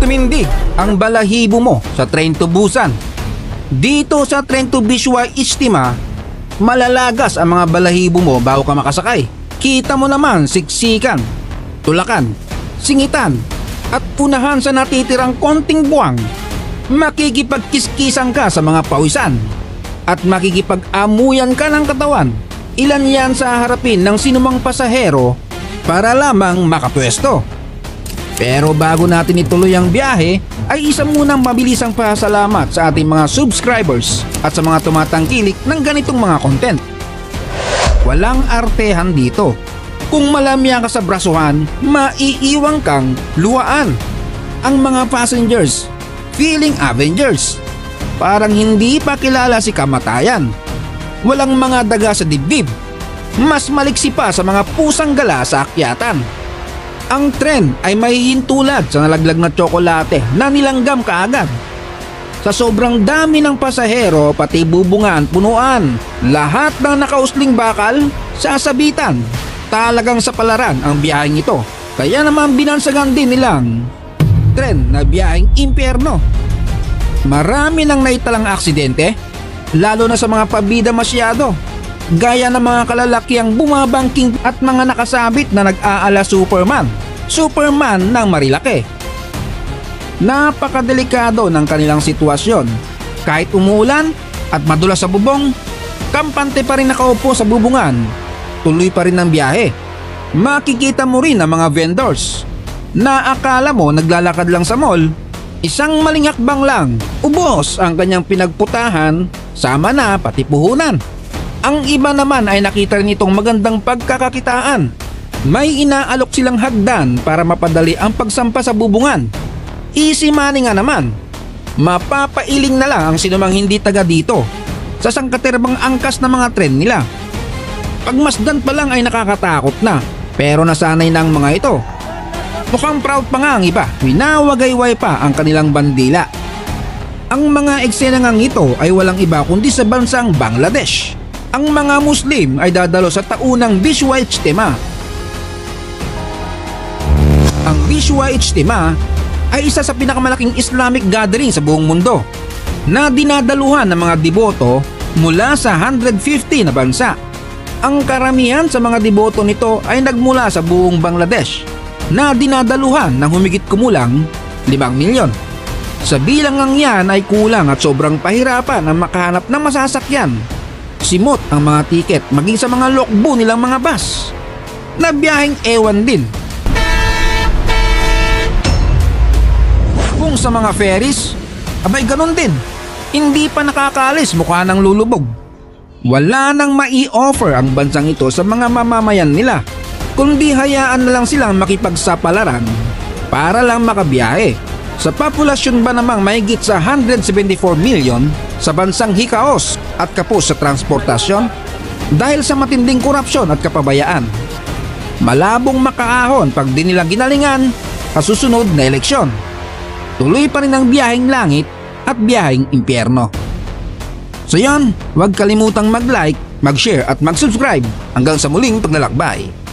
tumindig ang balahibo mo sa tren to Busan. Dito sa tren to Visual Istima, malalagas ang mga balahibo mo bago ka makasakay. Kita mo naman siksikan, tulakan, singitan at punahan sa natitirang konting buwang. Makikipagkiskisan ka sa mga pawisan at makikipag-amuyan ka ng katawan. Ilan yan sa harapin ng sinumang pasahero para lamang makapwesto. Pero bago natin ituloy ang biyahe, ay isa munang mabilisang pasalamat sa ating mga subscribers at sa mga tumatangkilik ng ganitong mga content. Walang artehan dito. Kung malamya ka sa brasuhan, maiiwang kang luwaan. Ang mga passengers, feeling Avengers. Parang hindi pa kilala si kamatayan. Walang mga daga sa dibdib. Mas maliksi pa sa mga pusang gala sa akyatan. Ang tren ay mahihintulad sa nalaglag na tsokolate na nilanggam kaagad. Sa sobrang dami ng pasahero, pati bubungan, punuan, lahat ng nakausling bakal, sasabitan. Talagang sa palaran ang biyaheng ito. Kaya naman binansagan din nilang tren na biyaheng impyerno. Marami nang naitalang aksidente, lalo na sa mga pabida masyado. Gaya ng mga kalalakiang bumabangking at mga nakasabit na nag-aala Superman. Superman ng marilaki. Napakadelikado ng kanilang sitwasyon. Kahit umuulan at madulas sa bubong, kampante pa rin nakaupo sa bubungan. Tuloy pa rin ang biyahe. Makikita mo rin ang mga vendors na akala mo naglalakad lang sa mall. Isang maling hakbang lang, ubos ang kanyang pinagputahan, sama na pati puhunan. Ang iba naman ay nakita rin itong magandang pagkakakitaan. May inaalok silang hagdan para mapadali ang pagsampa sa bubungan. Easy money nga naman. Mapapailing na lang ang sinumang hindi taga dito sa sangkaterbang angkas na mga tren nila. Pagmasdan pa lang ay nakakatakot na, pero nasanay na ang mga ito. Mukhang proud pa nga ang iba, winawagayway pa ang kanilang bandila. Ang mga eksena ngang ito ay walang iba kundi sa bansang Bangladesh. Ang mga Muslim ay dadalo sa taunang Visual Ijtima. Ang Visual Ijtima ay isa sa pinakamalaking Islamic gathering sa buong mundo na dinadaluhan ng mga deboto mula sa 150 na bansa. Ang karamihan sa mga deboto nito ay nagmula sa buong Bangladesh na dinadaluhan ng humigit kumulang 5 milyon. Sa bilangang yan ay kulang at sobrang pahirapan ang makahanap ng masasakyan. Simot ang mga tiket maging sa mga lokbo nilang mga bus na biyaheng ewan din. Kung sa mga ferries, abay ganun din. Hindi pa nakakaalis, mukha ng lulubog. Wala nang mai-offer ang bansang ito sa mga mamamayan nila, kundi hayaan na lang silang makipagsapalaran para lang makabiyahe. Sa populasyon ba namang mahigit sa 174 million sa bansang hikaos at kapos sa transportasyon dahil sa matinding korupsyon at kapabayaan. Malabong makaahon pag di nila ginalingan sa susunod na eleksyon. Tuloy pa rin ang biyaheng langit at biyaheng impyerno. So yan, huwag kalimutang mag-like, mag-share at mag-subscribe. Hanggang sa muling paglalakbay.